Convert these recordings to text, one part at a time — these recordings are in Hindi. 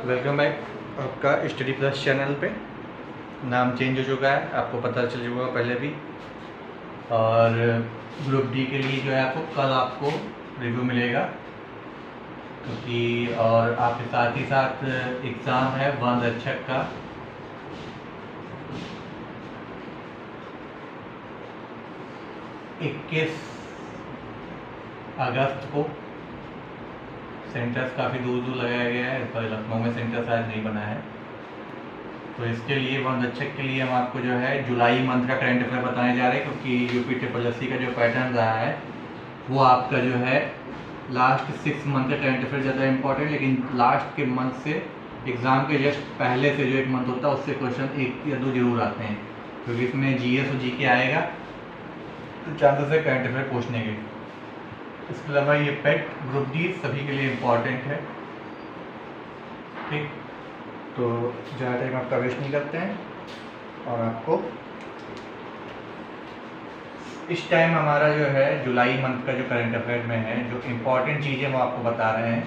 वेलकम बैक आपका स्टडी प्लस चैनल पे। नाम चेंज हो चुका है, आपको पता चल चुका पहले भी। और ग्रुप डी के लिए जो है आपको रिव्यू मिलेगा, क्योंकि और आपके साथ ही साथ एग्ज़ाम है वन रक्षक का। इक्कीस अगस्त को सेंटर्स काफ़ी दूर दूर लगाया गया है, इस बार लखनऊ में सेंटर शायद नहीं बना है। तो इसके लिए वन रक्षक के लिए हम आपको जो है जुलाई मंथ का करंट अफेयर बताने जा रहे हैं, क्योंकि यूपी ट्रिपल का जो पैटर्न रहा है वो आपका जो है लास्ट 6 मंथ का करंट अफेयर ज़्यादा इंपॉर्टेंट, लेकिन लास्ट के मंथ से एग्ज़ाम के जस्ट पहले से जो एक मंथ होता है उससे क्वेश्चन 1 या 2 जरूर आते हैं, क्योंकि इसमें जीएस और जीके आएगा, तो चांसेस है करंट अफेयर पूछने के। इसके अलावा ये पेट ग्रुप डी सभी के लिए इम्पॉर्टेंट है। ठीक, तो ज़्यादा टाइम आपका वेस्ट नहीं करते हैं, और आपको इस टाइम हमारा जो है जुलाई मंथ का जो करंट अफेयर में है जो इम्पोर्टेंट चीज़ें वो आपको बता रहे हैं।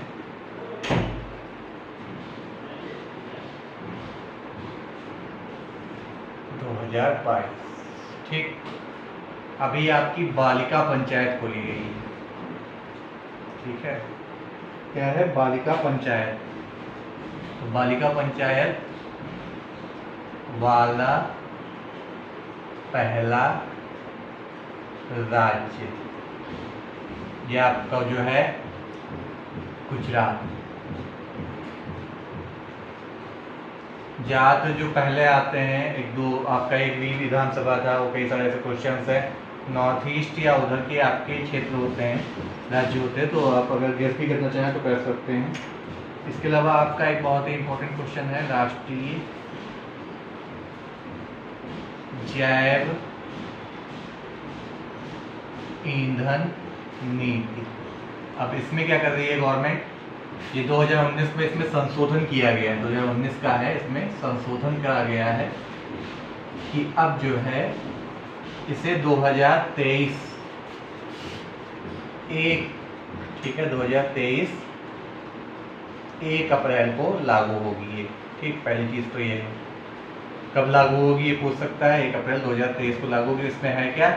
ठीक, अभी आपकी बालिका पंचायत खोली गई है। ठीक है, क्या है? बालिका पंचायत। तो बालिका पंचायत वाला पहला राज्य ये आपका जो है गुजरात। जात जो पहले आते हैं एक दो, आपका एक भी विधानसभा था, वो कई सारे ऐसे क्वेश्चन है नॉर्थ ईस्ट या उधर के आपके क्षेत्र होते हैं, राज्य होते हैं, तो आप अगर गेस भी करना चाहें तो कर सकते हैं। इसके अलावा आपका एक बहुत ही इम्पोर्टेंट क्वेश्चन है राष्ट्रीय जैव ईंधन नीति। अब इसमें क्या कर रही है गवर्नमेंट? ये 2019 में इसमें संशोधन किया गया है, 2019 का है, इसमें संशोधन करा गया है कि अब जो है इसे 2023 ठीक है 2023 1 अप्रैल को लागू होगी ये। ठीक, पहली चीज़ तो ये है। कब लागू होगी ये पूछ सकता है, 1 अप्रैल 2023 को लागू होगी। इसमें है क्या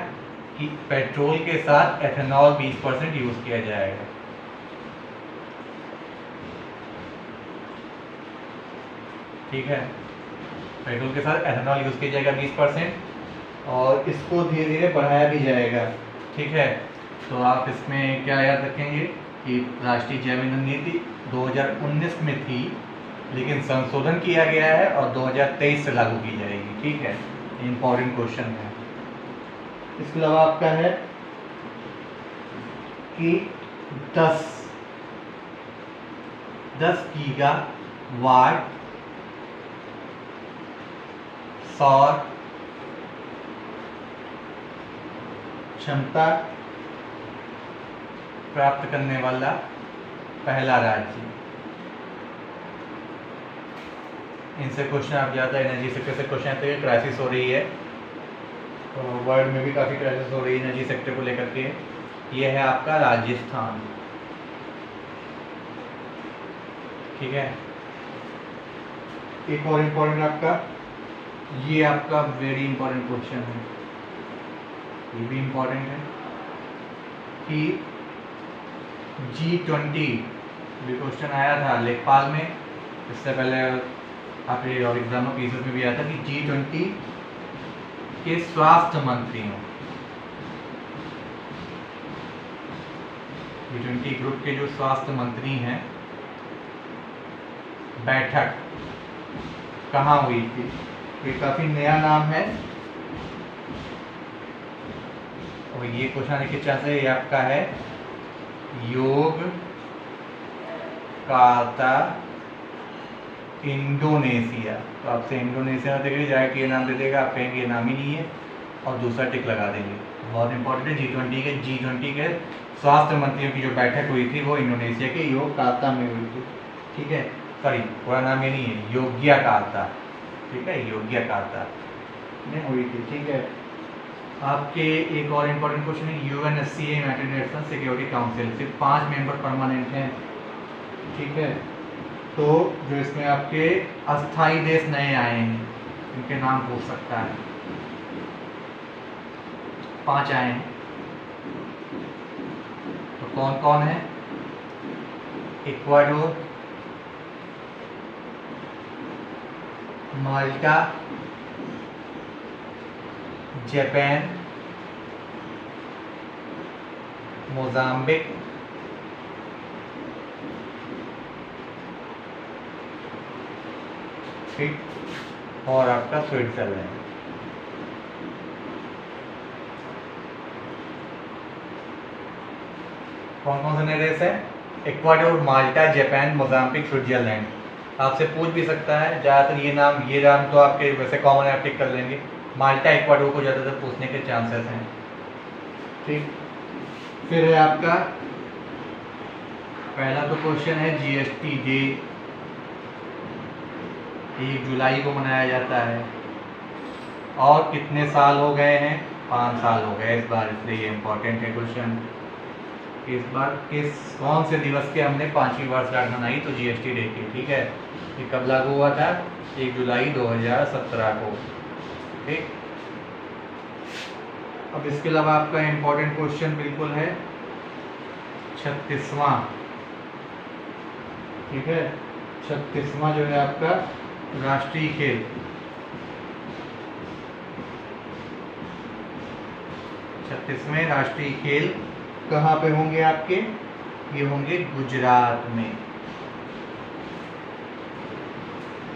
कि पेट्रोल के साथ एथेनॉल 20% यूज़ किया जाएगा। ठीक है, पेट्रोल के साथ एथेनॉल यूज़ किया जाएगा 20%, और इसको धीरे धीरे बढ़ाया भी जाएगा। ठीक है, तो आप इसमें क्या याद रखेंगे कि राष्ट्रीय जैव ईंधन नीति 2019 में थी, लेकिन संशोधन किया गया है और 2023 से लागू की जाएगी। ठीक है, इम्पोर्टेंट क्वेश्चन है। इसके अलावा आपका है कि 10 गीगावाट सौर क्षमता प्राप्त करने वाला पहला राज्य। इनसे क्वेश्चन आप ज़्यादा एनर्जी सेक्टर से क्वेश्चन आते हैं। क्राइसिस हो रही है, तो वर्ल्ड में भी काफ़ी क्राइसिस हो रही है एनर्जी सेक्टर को लेकर के। ये है आपका राजस्थान। ठीक है, एक और इम्पोर्टेंट आपका, ये आपका वेरी इंपॉर्टेंट क्वेश्चन है, ये भी इम्पोर्टेंट है कि G20 भी क्वेश्चन आया था लेखपाल में, इससे पहले आपके और एग्जाम में पीसीएस में भी आया था कि G20 के स्वास्थ्य मंत्रियों, G20 ग्रुप के जो स्वास्थ्य मंत्री हैं, बैठक कहाँ हुई थी? ये काफी नया नाम है, और ये क्वेश्चन आने के चांस है। ये आपका है योग्यकार्ता इंडोनेशिया। तो आपसे इंडोनेशिया में देखिए जाए कि ये नाम दे देगा, आप कहेंगे ये नाम ही नहीं है, और दूसरा टिक लगा देंगे। बहुत इंपॉर्टेंट है। G20 के स्वास्थ्य मंत्रियों की जो बैठक हुई थी वो इंडोनेशिया के योग्यकार्ता में हुई थी। ठीक है, सॉरी पूरा नाम ये नहीं है, योग्यकार्ता। ठीक है, योग्यकार्ता में हुई थी। ठीक है, आपके एक और इम्पोर्टेंट क्वेश्चन है UNSC United nation security council, सिर्फ 5 मेंबर परमानेंट हैं। ठीक है, तो जो इसमें आपके अस्थाई देश नए आए हैं इनके नाम पूछ सकता है। 5 आए हैं, तो कौन कौन है? इक्वाडोर, माल्टा, जापान, मोजाम्बिक, ठीक, और आपका स्विट्जरलैंड। कौन कौन से नए देश है? इक्वाडोर, माल्टा, जापान, मोजाम्बिक, स्विट्जरलैंड। आपसे पूछ भी सकता है, ज़्यादातर ये नाम तो आपके वैसे कॉमन है, आप टिक कर लेंगे। माल्टा, इक्वाडोर को ज़्यादातर पूछने के चांसेस हैं, ठीक। फिर है आपका पहला तो क्वेश्चन है जीएसटी डे, 1 जुलाई को मनाया जाता है और कितने साल हो गए हैं? 5 साल हो गए इस बार, इसलिए ये इम्पोर्टेंट है क्वेश्चन। इस बार कौन से दिवस के हमने 5वीं वर्षगांठ मनाई? तो जीएसटी डे की, ठीक है। ये कब लागू हुआ था? 1 जुलाई 2017 को, ठीक। अब इसके अलावा आपका इम्पोर्टेंट क्वेश्चन बिल्कुल है 36वां, ठीक है। 36वां जो है आपका राष्ट्रीय खेल, 36वें राष्ट्रीय खेल कहाँ पे होंगे आपके? ये होंगे गुजरात में।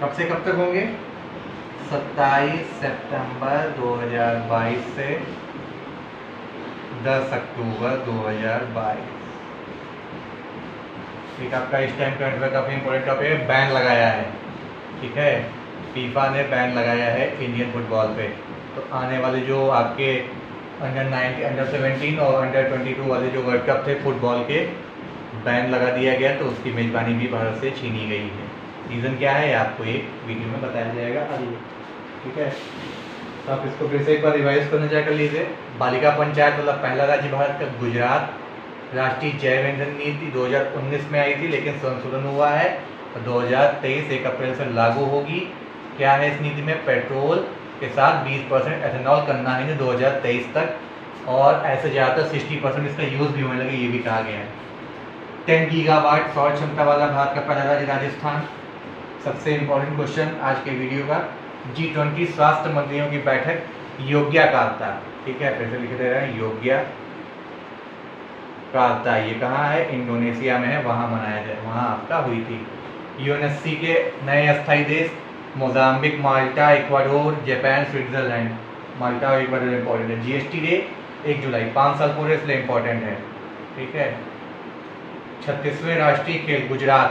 कब से कब तक होंगे? 27 सितंबर 2022 से 10 अक्टूबर 2022। ठीक, आपका इस टाइम करंट अफेयर काफ़ी इंपॉर्टेंट टॉपिक है। बैन लगाया है, ठीक है, फीफा ने बैन लगाया है इंडियन फुटबॉल पे। तो आने वाले जो आपके अंडर 19, अंडर 17 और अंडर 22 वाले जो वर्ल्ड कप थे फुटबॉल के, बैन लगा दिया गया, तो उसकी मेज़बानी भी भारत से छीनी गई है। रीज़न क्या है आपको एक वीडियो में बताया जाएगा आगे, ठीक है। तो आप इसको फिर से एक बार रिवाइज करने जाकर लीजिए। बालिका पंचायत मतलब पहला राज्य भारत का गुजरात। राष्ट्रीय जैव ईंधन नीति 2019 में आई थी, लेकिन संशोधन हुआ है और 2023 1 अप्रैल से लागू होगी। क्या है इस नीति में? पेट्रोल के साथ 20% एथेनॉल करना है 2023 तक, और ऐसे ज़्यादातर 60% इसका यूज़ भी होने लगे, ये भी कहा गया है। 10 गीगावाट सौर क्षमता वाला भारत का पहला राज्य राजस्थान। सबसे इम्पोर्टेंट क्वेश्चन आज के वीडियो का, G20 स्वास्थ्य मंत्रियों की बैठक योग्याकार्ता, ठीक है, फिर से लिख दे रहे हैं योग्याकार्ता, ये कहाँ है? इंडोनेशिया में है, वहाँ मनाया जाए, वहाँ आपका हुई थी। यूएनएससी के नए अस्थायी देश मोजाम्बिक, माल्टा, इक्वाडोर, जापान, स्विट्जरलैंड। माल्टा और इक्वाडोर इम्पोर्टेंट है। जीएसटी डे 1 जुलाई, 5 साल पूरे, इसलिए इम्पोर्टेंट है, ठीक है। 36वें राष्ट्रीय खेल गुजरात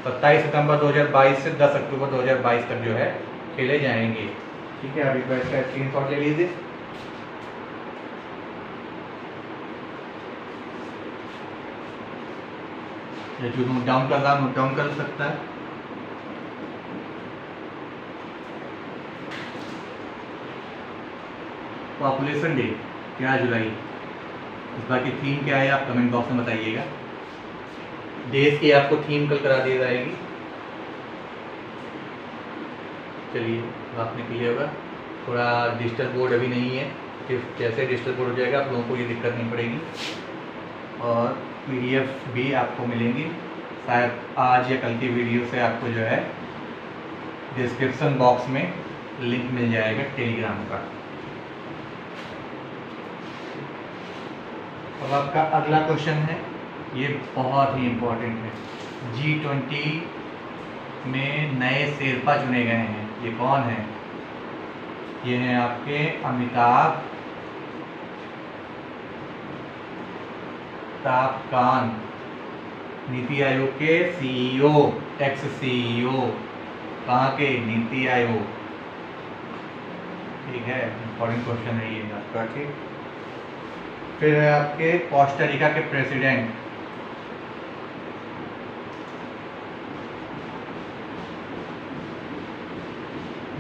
27 सितंबर 2022 से 10 अक्टूबर 2022 तक जो है खेले जाएंगे, ठीक है। अभी इसका स्क्रीनशॉट ले लीजिए। जो नोट डाउन कर रहा नोट डाउन कर सकता है। पॉपुलेशन डे 11 जुलाई, इस बार की थीम क्या है आप कमेंट बॉक्स में बताइएगा। देश की आपको थीम कल करा दी जाएगी। चलिए आपने क्लियर होगा। थोड़ा डिजिटल बोर्ड अभी नहीं है, सिर्फ जैसे डिजिटल बोर्ड हो जाएगा आप लोगों को ये दिक्कत नहीं पड़ेगी, और पीडीएफ भी आपको मिलेंगी शायद आज या कल की वीडियो से। आपको जो है डिस्क्रिप्शन बॉक्स में लिंक मिल जाएगा टेलीग्राम का। अब आपका अगला क्वेश्चन है, ये बहुत ही इम्पोर्टेंट है। G20 में नए शेरपा चुने गए हैं, ये कौन है? ये हैं आपके अमिताभ कांत, नीति आयोग के सीईओ, एक्स सीईओ, कहाँ के? नीति आयोग, ठीक है। इम्पोर्टेंट क्वेश्चन है ये आपका, ठीक। फिर है आपके कोस्टा-रिका के प्रेसिडेंट,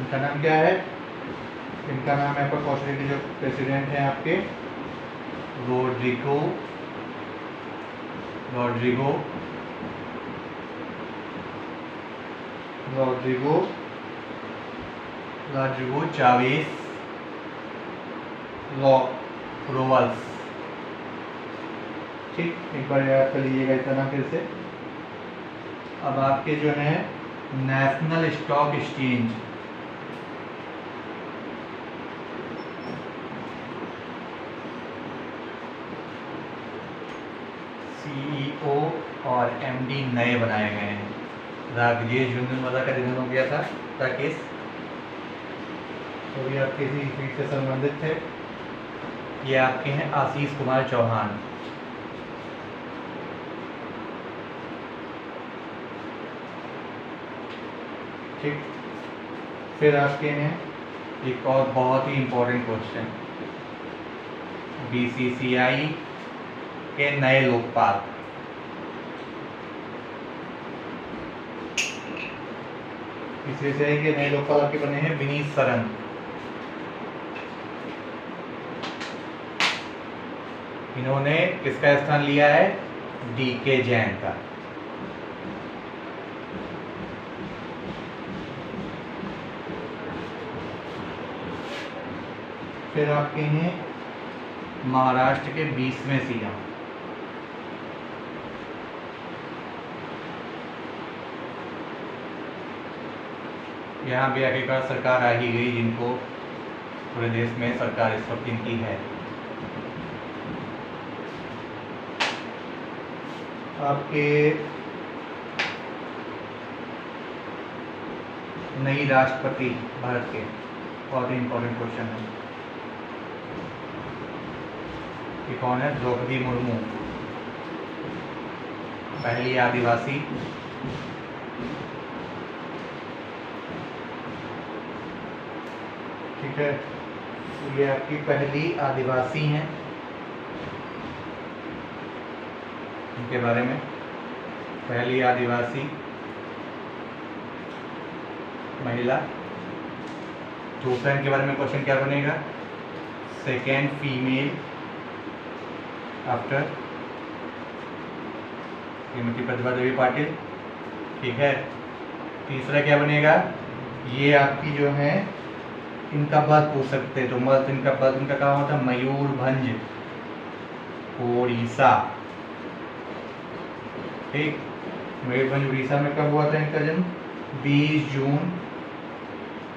इनका नाम क्या है? इनका नाम है आपका कोस्टा-रिका जो प्रेसिडेंट हैं आपके रोड्रिगो रॉड्रिगो चावेस रोवल्स। ठीक, एक बार याद कर लीजिएगा इतना फिर से। अब आपके जो है नेशनल स्टॉक एक्सचेंज, CEO और MD नए बनाए गए हैं। राकेश झुंझुनवाला का निधन हो गया था, राकेश, तो भी आपके इसी फील्ड से संबंधित थे। ये आपके हैं आशीष कुमार चौहान। ठीक, फिर आपके हैं एक और बहुत ही इम्पोर्टेंट क्वेश्चन, BCCI के नए लोकपाल। BCCI के नए लोकपाल आपके बने हैं विनीत सरन। इन्होंने किसका स्थान लिया है? DK जैन का। फिर आपके हैं महाराष्ट्र के 20वें CM, यहाँ भी आखिरकार सरकार आ ही गई, जिनको पूरे देश में सरकार इस वक्त इनकी है। आपके नई राष्ट्रपति भारत के, बहुत ही इंपॉर्टेंट क्वेश्चन है। ये कौन है? द्रौपदी मुर्मू, पहली आदिवासी ठीक है, ये आपकी पहली आदिवासी हैं। इनके बारे में, पहली आदिवासी महिला। दूसरा इनके बारे में क्वेश्चन क्या बनेगा? Second female after Shrimati Pratibha Devi Patil. ठीक है, तीसरा क्या बनेगा? ये आपकी जो है इनका बर्थ पूछ सकते हैं, तो मर्द इनका बर्थ इनका कहाँ होता है? मयूरभंज, उड़ीसा। ठीक, मयूरभंज उड़ीसा में कब हुआ था इनका जन्म? 20 जून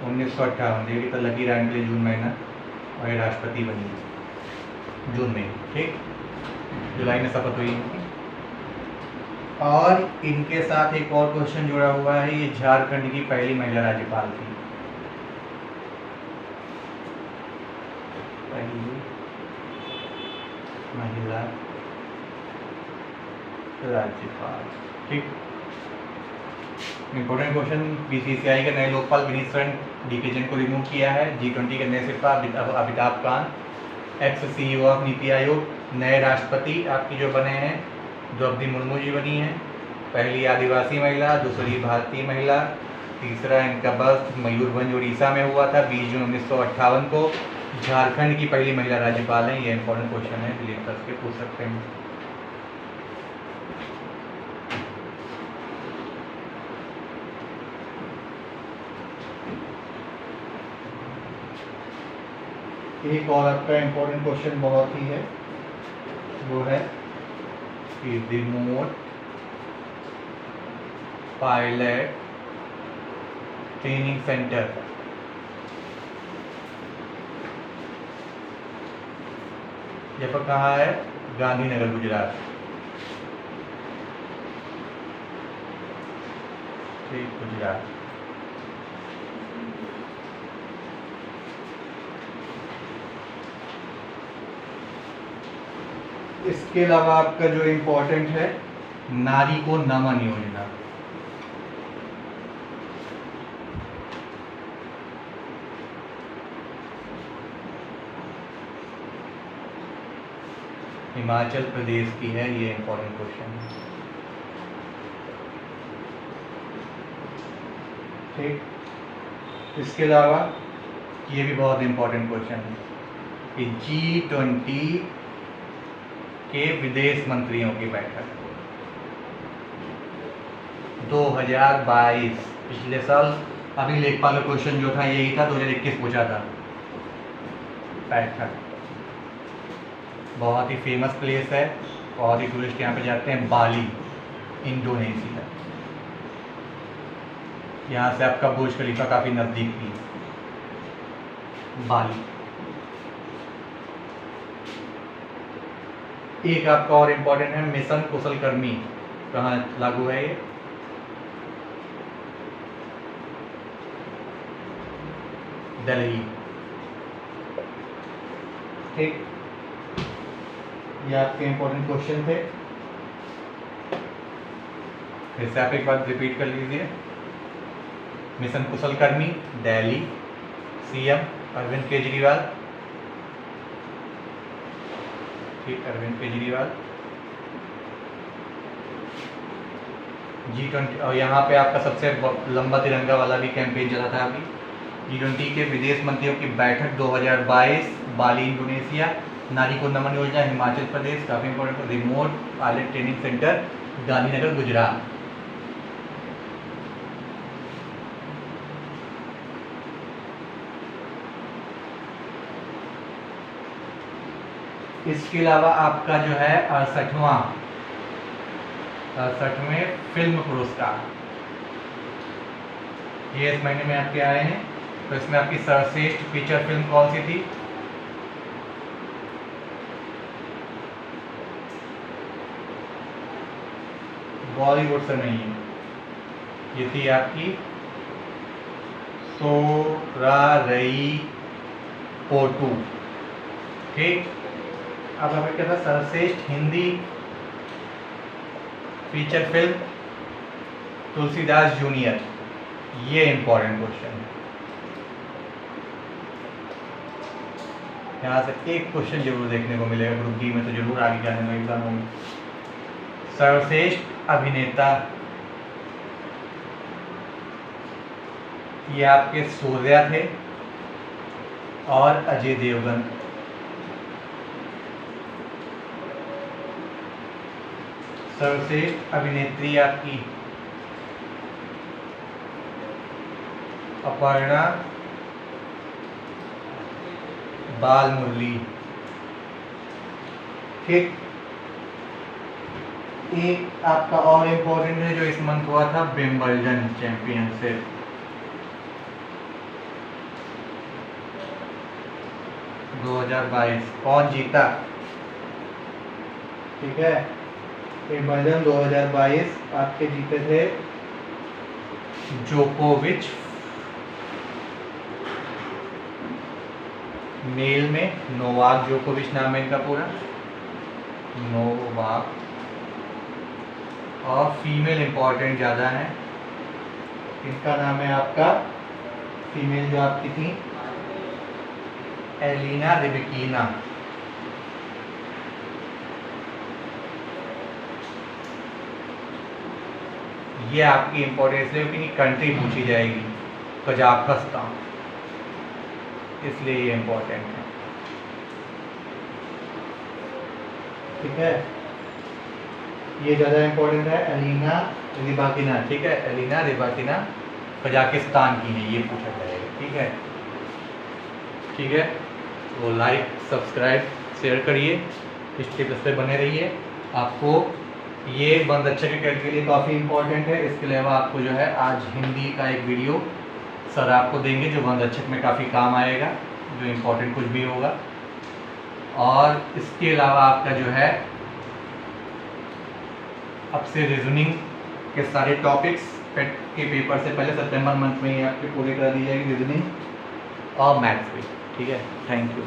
1958। देखिए तो लकी रैंक के लिए जून महीना, और ये राष्ट्रपति बनी जून में। ठीक, जुलाई में शपथ हुई। और इनके साथ एक और क्वेश्चन जुड़ा हुआ है, ये झारखंड की पहली महिला राज्यपाल थी। पहली महिला राज्यपाल। ठीक, इंपॉर्टेंट क्वेश्चन। BCCI के नए लोकपाल विनीत सरन, DK जैन को रिमूव किया है। G20 के नए सिरका Amitabh Kant, x CEO of NITI Aayog. नए राष्ट्रपति आपकी जो बने हैं, द्रौपदी मुर्मू जी बनी हैं, पहली आदिवासी महिला, दूसरी भारतीय महिला। तीसरा इनका बर्थ मयूरभंज उड़ीसा में हुआ था 20 जून 1958 को। झारखंड की पहली महिला राज्यपाल हैं। ये इंपॉर्टेंट क्वेश्चन है, डिलीट करके पूछ सकते हैं। एक और आपका इंपॉर्टेंट क्वेश्चन बहुत ही है, वो है कि रिमोट पायलट ट्रेनिंग सेंटर ये पर कहाँ है? गांधीनगर, गुजरात। ठीक, गुजरात। इसके अलावा आपका जो इम्पोर्टेंट है, नारी को नमन योजना। हिमाचल प्रदेश की है, ये इम्पोर्टेंट क्वेश्चन है। ठीक, इसके अलावा ये भी बहुत इम्पोर्टेंट क्वेश्चन है कि G20 के विदेश मंत्रियों की बैठक, 2022 पिछले साल। अभी लेखपाल का क्वेश्चन जो था यही था, 2021 पूछा था। पैटर्न बहुत ही फेमस प्लेस है, बहुत ही टूरिस्ट यहाँ पे जाते हैं। बाली, इंडोनेशिया। यहाँ से आपका बुर्ज खलीफा काफ़ी नज़दीक भी है, बाली। एक आपका और इम्पोर्टेंट है, मिशन कुशलकर्मी कहाँ लागू है ये? दिल्ली। ठीक, ये आपके इम्पोर्टेंट क्वेश्चन थे। फिर से आप एक बार रिपीट कर लीजिए। Mission Kushalkarmi, Delhi, CM Arvind Kejriwal. ठीक, अरविंद केजरीवाल। G20, और यहाँ पे आपका सबसे लंबा तिरंगा वाला भी कैंपेन चला था अभी। G20 के विदेश मंत्रियों की बैठक 2022, बाली, इंडोनेशिया। नारी को नमन योजना, हिमाचल प्रदेश, काफ़ी important. Remote pilot training centre, Gandhinagar, Gujarat. इसके अलावा आपका जो है 68वें फिल्म पुरस्कार ये इस महीने में आपके आए हैं। तो इसमें आपकी सर्वश्रेष्ठ फीचर फिल्म कौन सी थी? बॉलीवुड से नहीं है, ये थी आपकी सोरारई पोटू। ठीक, अब हमें क्या था? सर्वश्रेष्ठ Hindi feature film Tulsidas junior. ये इंपॉर्टेंट क्वेश्चन है, यहाँ से एक क्वेश्चन जरूर देखने को मिलेगा ग्रुप डी में, तो जरूर आगे जाने में एग्जाम होंगे। सर्वश्रेष्ठ अभिनेता, ये आपके सूर्या थे और अजय देवगन। सर्वश्रेष्ठ अभिनेत्री आपकी अपर्णा बालमुरली। ठीक, एक आपका और इम्पोर्टेंट है जो इस मंथ हुआ था, विंबलडन चैंपियनशिप। कौन जीता? ठीक है, विंबलडन 2022 आपके जीते थे जोकोविच। मेल में नोवाक जोकोविच नाम है इनका पूरा, नोवाक। और फीमेल इंपॉर्टेंट ज़्यादा है, इनका नाम है आपका, फीमेल जो आपकी थी एलिना रिबकीना। ये आपकी इंपॉर्टेंस है क्योंकि कंट्री पूछी जाएगी, कजाकिस्तान, इसलिए ये इंपॉर्टेंट है। ठीक है, ये ज़्यादा इंपॉर्टेंट है, एलिना रिबाकिना। ठीक है, एलिना रिबाकिना कजाकिस्तान की है, ये पूछा जाएगा। ठीक है, ठीक है, वो लाइक, सब्सक्राइब, शेयर करिए, हिस्ट्री प्लस पे बने रहिए। आपको ये बंद अच्छे के कैट के लिए काफ़ी इंपॉर्टेंट है। इसके अलावा आपको जो है आज हिंदी का एक वीडियो सर आपको देंगे जो बंद अच्छे में काफ़ी काम आएगा, जो इम्पोर्टेंट कुछ भी होगा। और इसके अलावा आपका जो है अब से रीजनिंग के सारे टॉपिक्स पेट के पेपर से पहले सितंबर मंथ में ही आपके पूरे करा दी जाएगी, रीजनिंग और मैथ्स भी। ठीक है, थैंक यू।